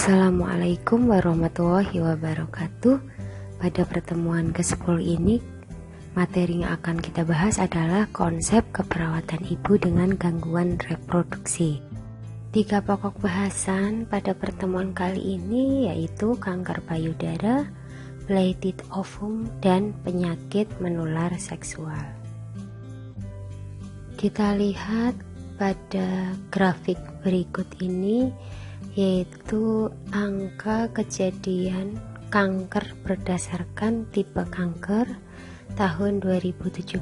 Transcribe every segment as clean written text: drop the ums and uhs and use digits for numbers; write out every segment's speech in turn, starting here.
Assalamualaikum warahmatullahi wabarakatuh. Pada pertemuan ke-10 ini, materi yang akan kita bahas adalah konsep keperawatan ibu dengan gangguan reproduksi. 3 pokok bahasan pada pertemuan kali ini yaitu kanker payudara, blighted ovum, dan penyakit menular seksual. Kita lihat pada grafik berikut ini yaitu angka kejadian kanker berdasarkan tipe kanker tahun 2017.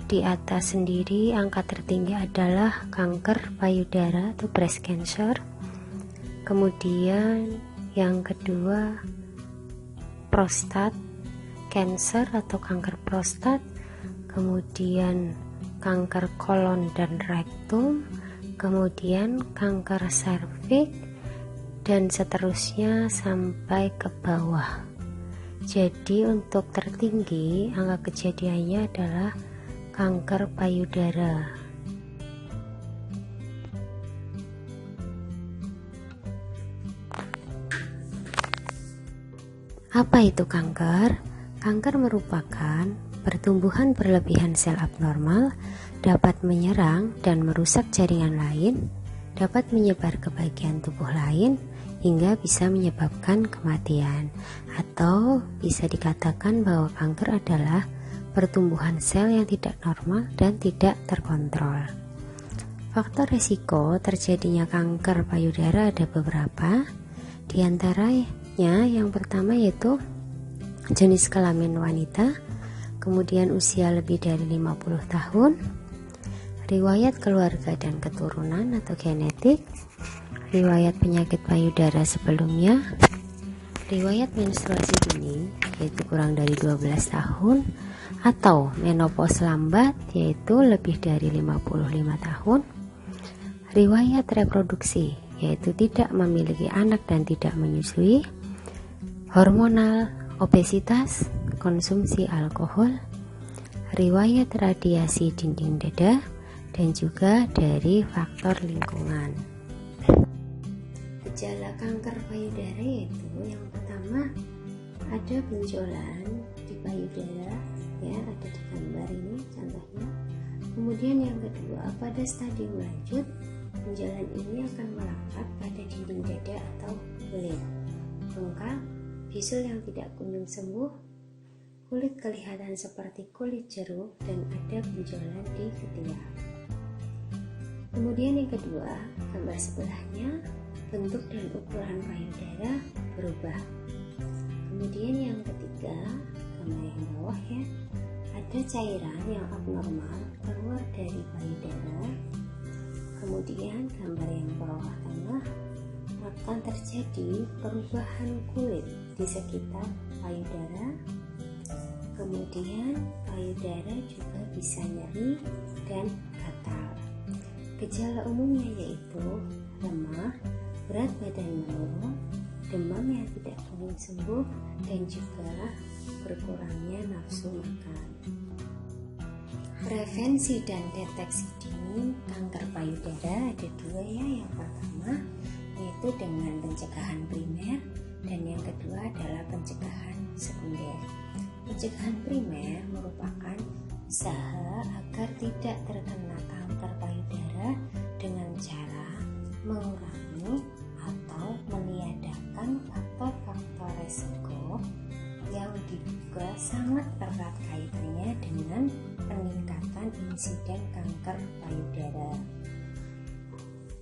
Di atas sendiri angka tertinggi adalah kanker payudara atau breast cancer. Kemudian yang kedua prostat cancer atau kanker prostat. Kemudian kanker kolon dan rektum, kemudian kanker serviks, dan seterusnya sampai ke bawah. Jadi untuk tertinggi angka kejadiannya adalah kanker payudara. Apa itu kanker? Kanker merupakan pertumbuhan berlebihan sel abnormal, dapat menyerang dan merusak jaringan lain, dapat menyebar ke bagian tubuh lain, hingga bisa menyebabkan kematian. Atau bisa dikatakan bahwa kanker adalah pertumbuhan sel yang tidak normal dan tidak terkontrol. Faktor risiko terjadinya kanker payudara ada beberapa. Di antaranya yang pertama yaitu jenis kelamin wanita, kemudian usia lebih dari 50 tahun, riwayat keluarga dan keturunan atau genetik, riwayat penyakit payudara sebelumnya, riwayat menstruasi dini yaitu kurang dari 12 tahun, atau menopause lambat yaitu lebih dari 55 tahun, riwayat reproduksi yaitu tidak memiliki anak dan tidak menyusui, hormonal, obesitas, konsumsi alkohol, riwayat radiasi dinding dada, dan juga dari faktor lingkungan. Gejala kanker payudara yaitu yang pertama ada benjolan di payudara, ya ada di gambar ini contohnya. Kemudian yang kedua pada stadium lanjut benjolan ini akan melekat pada dinding dada atau kulit, bengkak, bisul yang tidak kunjung sembuh, kulit kelihatan seperti kulit jeruk, dan ada benjolan di ketiak. Kemudian yang kedua, gambar sebelahnya, bentuk dan ukuran payudara berubah. Kemudian yang ketiga, gambar yang bawah ya, ada cairan yang abnormal keluar dari payudara. Kemudian gambar yang bawah tengah, akan terjadi perubahan kulit di sekitar payudara. Kemudian payudara juga bisa nyeri dan gatal. Gejala umumnya yaitu lemah, berat badan menurun, demam yang tidak kunjung sembuh, dan juga berkurangnya nafsu makan. Prevensi dan deteksi dini kanker payudara ada 2 ya. Yang pertama yaitu dengan pencegahan primer, dan yang kedua adalah pencegahan sekunder. Pencegahan primer merupakan usaha agar tidak terkena kanker payudara dengan cara mengurangi atau meniadakan faktor-faktor resiko yang diduga sangat erat kaitannya dengan peningkatan insiden kanker payudara.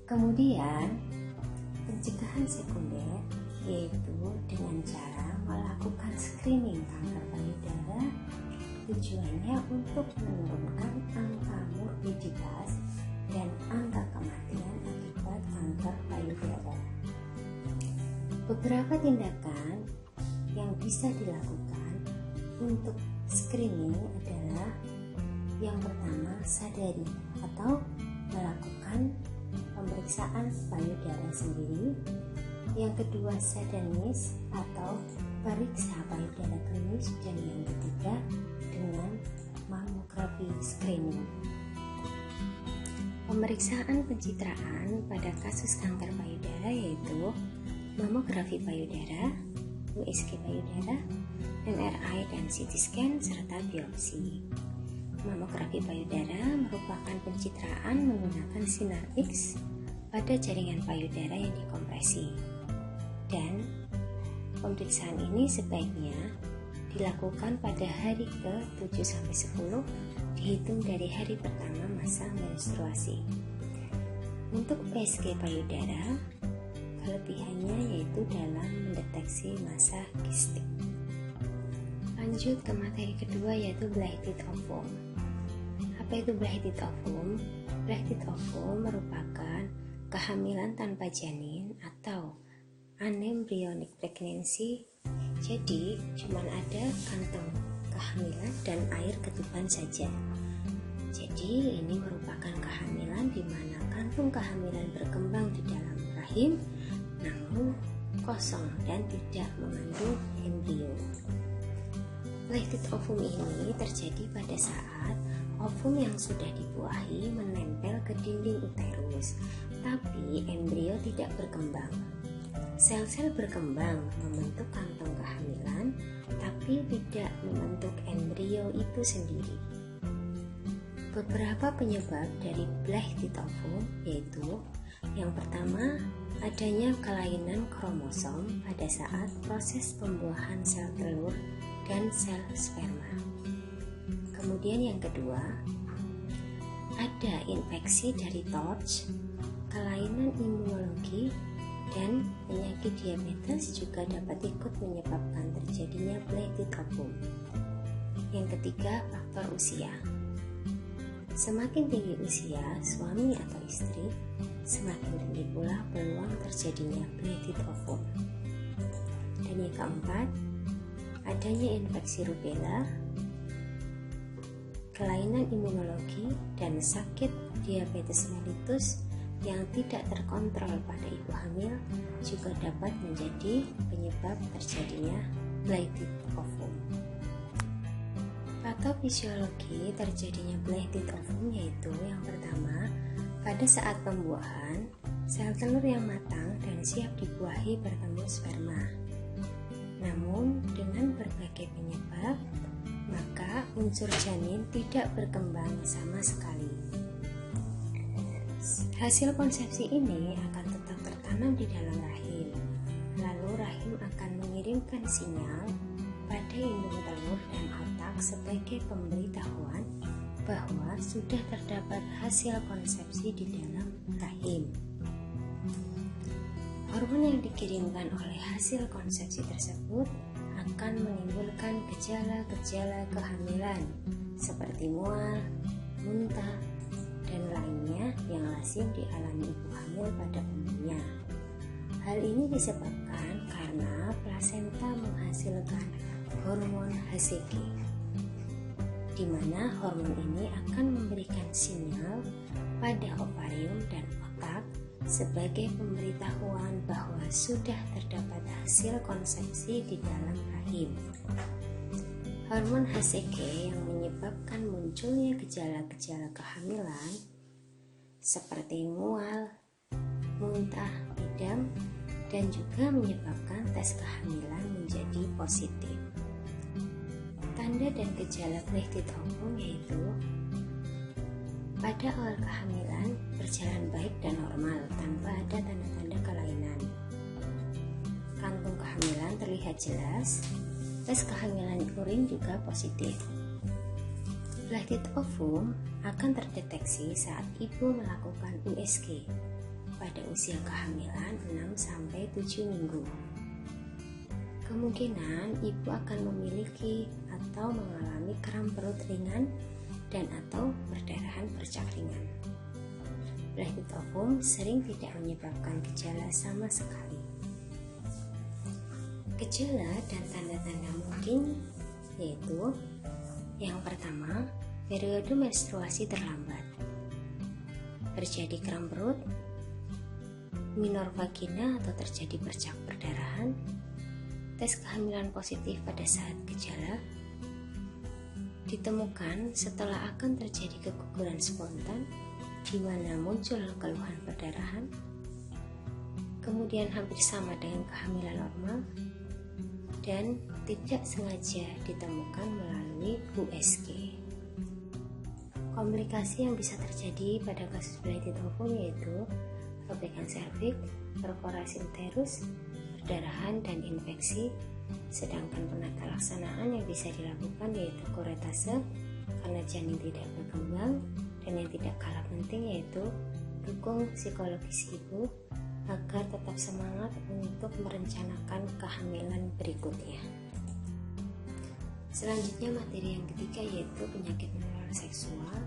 Kemudian pencegahan sekunder yaitu dengan cara melakukan screening kanker payudara, tujuannya untuk menurunkan angka morbiditas dan angka kematian akibat kanker payudara. Beberapa tindakan yang bisa dilakukan untuk screening adalah yang pertama sadari atau melakukan pemeriksaan payudara sendiri, yang kedua sadanis atau periksa payudara klinis, dan yang ketiga dengan mammografi screening. Pemeriksaan pencitraan pada kasus kanker payudara yaitu mamografi payudara, USG payudara, MRI dan CT scan serta biopsi. Mamografi payudara merupakan pencitraan menggunakan sinar X pada jaringan payudara yang dikompresi. Dan pemeriksaan ini sebaiknya dilakukan pada hari ke-7-10 dihitung dari hari pertama masa menstruasi. Untuk USG payudara, kelebihannya yaitu dalam mendeteksi massa kistik. Lanjut ke materi kedua yaitu blighted ovum. Apa itu blighted ovum? Blighted ovum merupakan kehamilan tanpa janin atau anembryonic pregnancy. Jadi cuman ada kantong kehamilan dan air ketuban saja. Jadi ini merupakan kehamilan di mana kantung kehamilan berkembang di dalam rahim namun kosong dan tidak mengandung embrio. Blighted ovum ini terjadi pada saat ovum yang sudah dibuahi menempel ke dinding uterus, tapi embrio tidak berkembang. Sel-sel berkembang membentuk kantong kehamilan, tapi tidak membentuk embrio itu sendiri. Beberapa penyebab dari blighted ovum yaitu yang pertama, adanya kelainan kromosom pada saat proses pembuahan sel telur dan sel sperma. Kemudian yang kedua, ada infeksi dari TORCH, kelainan imunologi, dan penyakit diabetes juga dapat ikut menyebabkan terjadinya blighted ovum. Yang ketiga, faktor usia. Semakin tinggi usia suami atau istri, semakin tinggi pula peluang terjadinya blighted ovum. Dan yang keempat, adanya infeksi rubella, kelainan imunologi, dan sakit diabetes mellitus yang tidak terkontrol pada ibu hamil juga dapat menjadi penyebab terjadinya blighted ovum. Patofisiologi terjadinya blighted ovum yaitu yang pertama, pada saat pembuahan, sel telur yang matang dan siap dibuahi bertemu sperma. Namun, dengan berbagai penyebab, maka unsur janin tidak berkembang sama sekali. Hasil konsepsi ini akan tetap tertanam di dalam rahim. Lalu rahim akan mengirimkan sinyal pada indung telur dan otak sebagai pemberitahuan bahwa sudah terdapat hasil konsepsi di dalam rahim. Hormon yang dikirimkan oleh hasil konsepsi tersebut akan menimbulkan gejala-gejala kehamilan seperti mual, muntah, dan lainnya yang lazim dialami ibu hamil pada umumnya. Hal ini disebabkan karena plasenta menghasilkan hormon HCG, di mana hormon ini akan memberikan sinyal pada ovarium dan otak sebagai pemberitahuan bahwa sudah terdapat hasil konsepsi di dalam rahim. Hormon HCG yang menyebabkan munculnya gejala-gejala kehamilan seperti mual, muntah, bidang, dan juga menyebabkan tes kehamilan menjadi positif. Tanda dan gejala blighted ovum yaitu pada awal kehamilan berjalan baik dan normal tanpa ada tanda-tanda kelainan. Kantung kehamilan terlihat jelas, tes kehamilan urin juga positif. Blighted ovum akan terdeteksi saat ibu melakukan USG pada usia kehamilan 6-7 minggu. Kemungkinan ibu akan memiliki atau mengalami kram perut ringan dan atau perdarahan bercak ringan. Blighted ovum sering tidak menyebabkan gejala sama sekali. Gejala dan tanda-tanda mungkin yaitu yang pertama, periode menstruasi terlambat, terjadi kram perut, minor vagina atau terjadi bercak perdarahan, tes kehamilan positif pada saat gejala ditemukan setelah akan terjadi keguguran spontan di mana muncul keluhan perdarahan, kemudian hampir sama dengan kehamilan normal, dan tidak sengaja ditemukan melalui USG. Komplikasi yang bisa terjadi pada kasus bleeding ovum yaitu robekan serviks, perforasi uterus, perdarahan, dan infeksi. Sedangkan penata laksanaan yang bisa dilakukan yaitu kuretase karena janin tidak berkembang, dan yang tidak kalah penting yaitu dukung psikologis ibu agar tetap semangat untuk merencanakan kehamilan berikutnya. Selanjutnya materi yang ketiga yaitu penyakit menular seksual,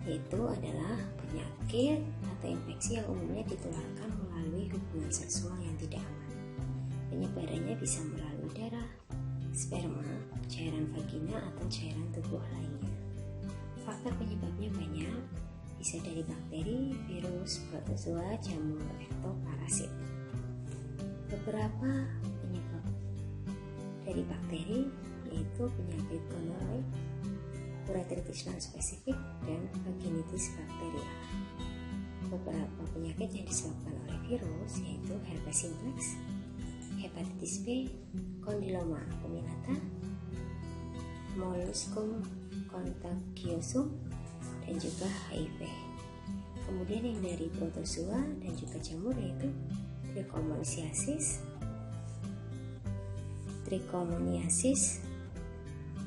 yaitu adalah penyakit atau infeksi yang umumnya ditularkan melalui hubungan seksual yang tidak aman. Penyebarannya bisa melalui darah, sperma, cairan vagina, atau cairan tubuh lainnya. Faktor penyebabnya banyak, bisa dari bakteri, virus, protozoa, jamur, atau parasit. Beberapa penyebab dari bakteri yaitu penyakit gonorrhea, uretritis non-spesifik, dan vaginitis bakterial. Beberapa penyakit yang disebabkan oleh virus yaitu herpes simplex, hepatitis B, kondiloma acuminata, molluscum contagiosum, dan juga HIV. Kemudian yang dari protozoa dan juga jamur yaitu trichomoniasis,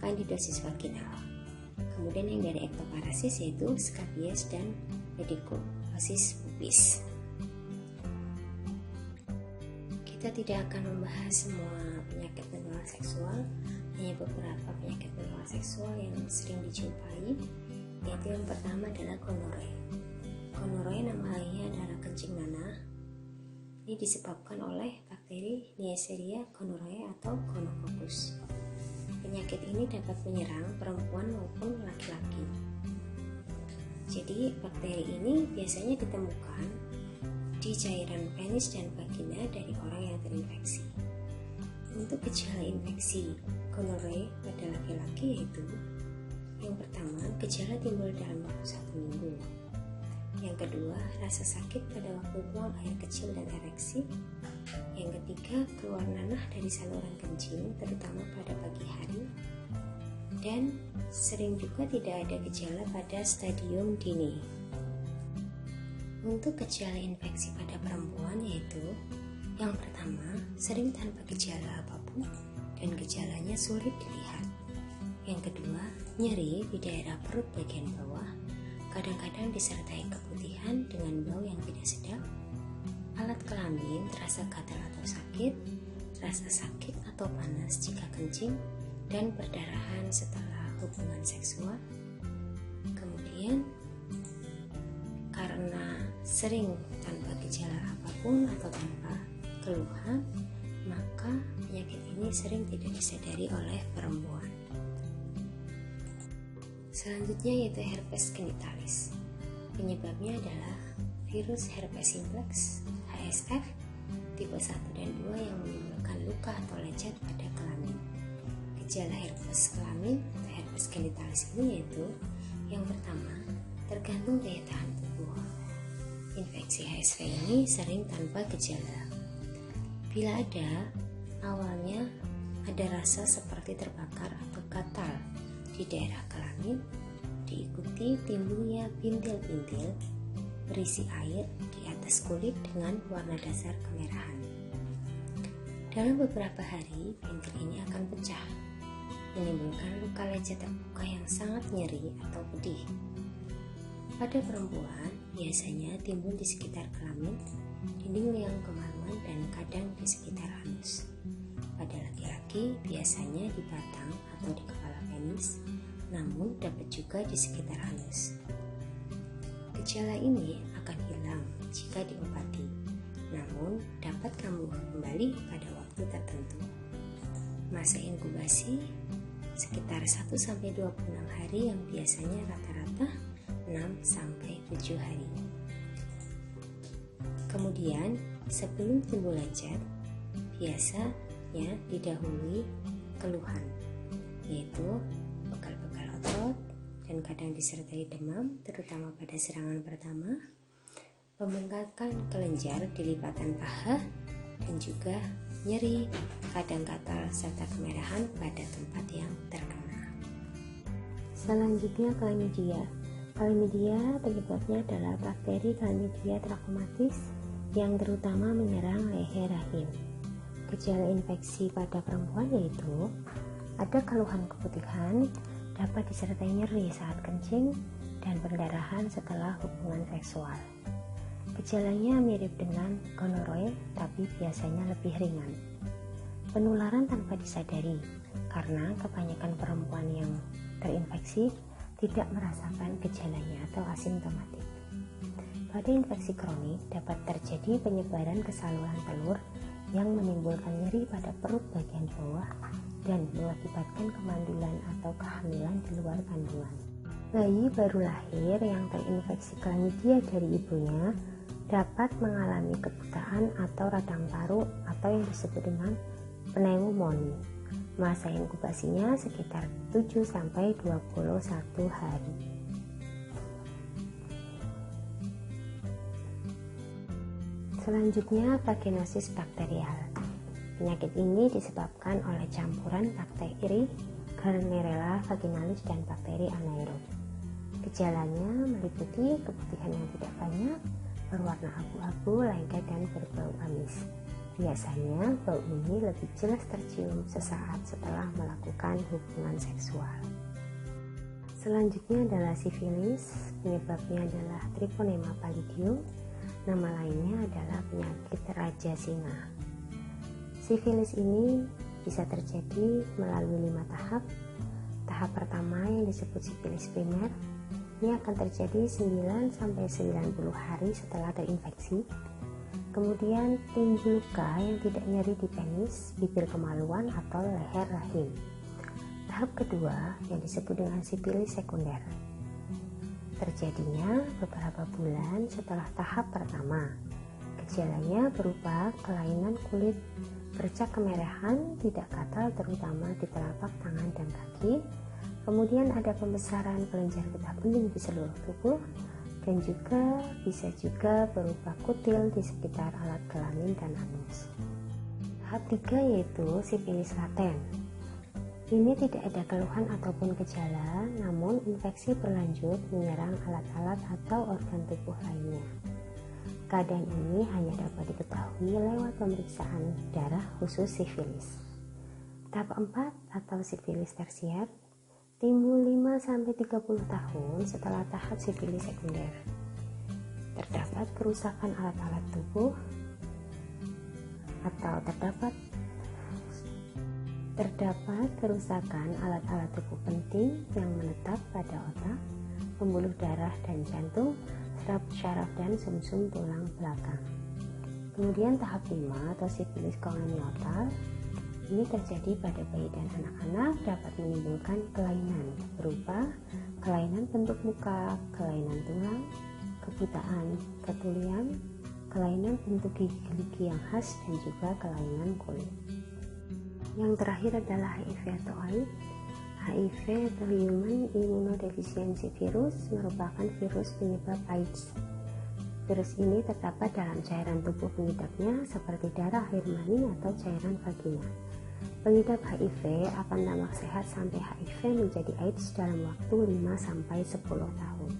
candidosis vaginal. Kemudian yang dari ektoparasis yaitu scabies dan pediculosis pubis. Kita tidak akan membahas semua penyakit menular seksual, hanya beberapa penyakit menular seksual yang sering dijumpai, yaitu yang pertama adalah gonorrhea. Gonorrhea nama lainnya adalah kencing nanah. Ini disebabkan oleh bakteri Neisseria gonorrhoeae atau gonococcus. Penyakit ini dapat menyerang perempuan maupun laki-laki. Jadi bakteri ini biasanya ditemukan di cairan penis dan vagina dari orang yang terinfeksi. Untuk gejala infeksi gonorrhea pada laki-laki yaitu yang pertama, gejala timbul dalam waktu 1 minggu. Yang kedua, rasa sakit pada waktu buang air kecil dan ereksi. Yang ketiga, keluar nanah dari saluran kencing terutama pada pagi hari. Dan sering juga tidak ada gejala pada stadium dini. Untuk gejala infeksi pada perempuan yaitu yang pertama, sering tanpa gejala apapun dan gejalanya sulit dilihat. Yang kedua, nyeri di daerah perut bagian bawah, kadang-kadang disertai keputihan dengan bau yang tidak sedap. Alat kelamin terasa gatal atau sakit, rasa sakit atau panas jika kencing, dan perdarahan setelah hubungan seksual. Kemudian karena sering tanpa gejala apapun atau tanpa keluhan, maka penyakit ini sering tidak disadari oleh perempuan. Selanjutnya yaitu herpes genitalis. Penyebabnya adalah virus herpes simplex HSF tipe 1 dan 2 yang menimbulkan luka atau lecet pada kelamin. Gejala herpes kelamin atau herpes genitalis ini yaitu yang pertama, tergantung daya tahan tubuh. Infeksi HSV ini sering tanpa gejala. Bila ada, awalnya ada rasa seperti terbakar atau gatal di daerah kelamin, diikuti timbulnya bintil-bintil berisi air di atas kulit dengan warna dasar kemerahan. Dalam beberapa hari, bintil ini akan pecah, menimbulkan luka lecet terbuka yang sangat nyeri atau pedih. Pada perempuan, biasanya timbul di sekitar kelamin, dinding liang kemaluan, dan kadang di sekitar anus. Pada laki-laki, biasanya di batang atau di kepala penis, namun dapat juga di sekitar anus. Gejala ini akan hilang jika diobati, namun dapat kambuh kembali pada waktu tertentu. Masa inkubasi sekitar 1-26 hari yang biasanya rata-rata 6-7 hari. Kemudian, sebelum timbul lecet, biasanya didahului keluhan, yaitu pegal-pegal otot, dan kadang disertai demam, terutama pada serangan pertama, pembengkakan kelenjar di lipatan paha, dan juga nyeri, kadang gatal, serta kemerahan pada tempat yang terkena. Selanjutnya chlamydia. Chlamydia penyebabnya adalah bakteri Chlamydia trachomatis yang terutama menyerang leher rahim. Gejala infeksi pada perempuan yaitu ada keluhan keputihan, dapat disertai nyeri saat kencing, dan perdarahan setelah hubungan seksual. Gejalanya mirip dengan gonorrhea, tapi biasanya lebih ringan. Penularan tanpa disadari, karena kebanyakan perempuan yang terinfeksi tidak merasakan gejalanya atau asimptomatik. Pada infeksi kronik dapat terjadi penyebaran ke saluran telur yang menimbulkan nyeri pada perut bagian bawah dan mengakibatkan kemandulan atau kehamilan di luar kandungan. Bayi baru lahir yang terinfeksi chlamydia dari ibunya dapat mengalami kebutaan atau radang paru atau yang disebut dengan pneumonia. Masa inkubasinya sekitar 7-21 hari. Selanjutnya, vaginosis bakterial. Penyakit ini disebabkan oleh campuran bakteri Gardnerella vaginalis dan bakteri anaerob. Gejalanya meliputi keputihan yang tidak banyak, berwarna abu-abu, lengket, dan berbau amis. Biasanya bau ini lebih jelas tercium sesaat setelah melakukan hubungan seksual. Selanjutnya adalah sifilis. Penyebabnya adalah Treponema pallidum. Nama lainnya adalah penyakit raja singa. Sifilis ini bisa terjadi melalui 5 tahap. Tahap pertama yang disebut sifilis primer, ini akan terjadi 9-90 hari setelah terinfeksi. Kemudian timbul luka yang tidak nyeri di penis, bibir kemaluan, atau leher rahim. Tahap kedua yang disebut dengan sifilis sekunder, terjadinya beberapa bulan setelah tahap pertama. Gejalanya berupa kelainan kulit, bercak kemerahan, tidak gatal terutama di telapak tangan dan kaki. Kemudian ada pembesaran kelenjar getah bening di seluruh tubuh, dan juga bisa berupa kutil di sekitar alat kelamin dan anus. Tahap 3 yaitu sifilis laten. Ini tidak ada keluhan ataupun gejala, namun infeksi berlanjut menyerang alat-alat atau organ tubuh lainnya. Keadaan ini hanya dapat diketahui lewat pemeriksaan darah khusus sifilis. Tahap 4 atau sifilis tersier timbul 5-30 tahun setelah tahap sifilis sekunder. Terdapat kerusakan alat-alat tubuh atau terdapat kerusakan alat-alat tubuh penting yang menetap pada otak, pembuluh darah dan jantung, saraf dan sumsum tulang belakang. Kemudian tahap 5 atau sifilis kongeniotal. Ini terjadi pada bayi dan anak-anak, dapat menimbulkan kelainan berupa kelainan bentuk muka, kelainan tulang, kebutaan, ketulian, kelainan bentuk gigi yang khas, dan juga kelainan kulit. Yang terakhir adalah HIV atau AIDS. HIV atau Human Immunodeficiency Virus merupakan virus penyebab AIDS. Virus ini terdapat dalam cairan tubuh pengidapnya seperti darah, air mani, atau cairan vagina. Pengidap HIV akan tampak sehat sampai HIV menjadi AIDS dalam waktu 5-10 tahun.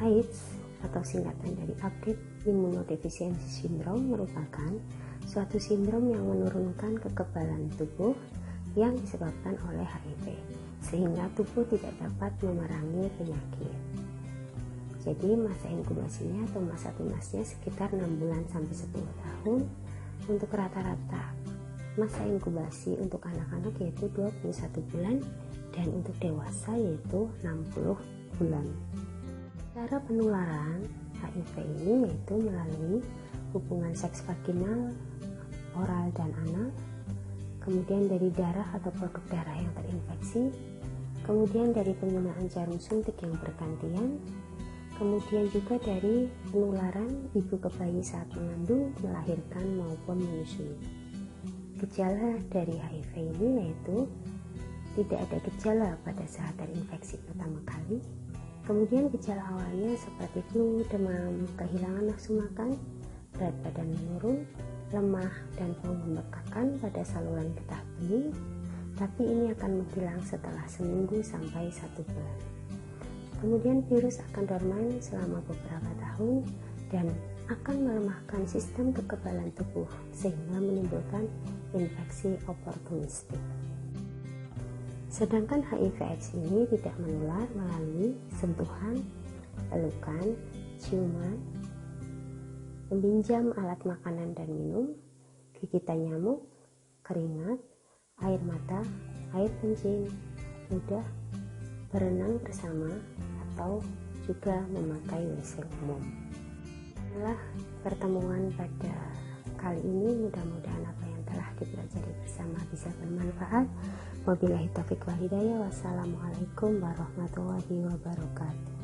AIDS atau singkatan dari Acute Immunodeficiency Syndrome merupakan suatu sindrom yang menurunkan kekebalan tubuh yang disebabkan oleh HIV, sehingga tubuh tidak dapat memerangi penyakit. Jadi masa inkubasinya atau masa tunasnya sekitar 6 bulan sampai 10 tahun. Untuk rata-rata masa inkubasi untuk anak-anak yaitu 21 bulan dan untuk dewasa yaitu 60 bulan. Cara penularan HIV ini yaitu melalui hubungan seks vaginal, oral dan anal, kemudian dari darah atau produk darah yang terinfeksi, kemudian dari penggunaan jarum suntik yang bergantian, kemudian juga dari penularan ibu ke bayi saat mengandung, melahirkan maupun menyusui. Gejala dari HIV ini yaitu tidak ada gejala pada saat terinfeksi pertama kali. Kemudian gejala awalnya seperti flu, demam, kehilangan nafsu makan, berat badan menurun, lemah, dan bau membekakan pada saluran getah bening, tapi ini akan menghilang setelah seminggu sampai 1 bulan. Kemudian virus akan dorman selama beberapa tahun dan akan melemahkan sistem kekebalan tubuh sehingga menimbulkan infeksi oportunistik. Sedangkan HIV/AIDS ini tidak menular melalui sentuhan, pelukan, ciuman, meminjam alat makanan dan minum, gigitan nyamuk, keringat, air mata, air kencing, ludah, berenang bersama, atau juga memakai WC umum. Inilah pertemuan pada kali ini, mudah-mudahan apa yang telah dipelajari bersama bisa bermanfaat. Wabillahi taufiq wal hidayah. Wassalamualaikum warahmatullahi wabarakatuh.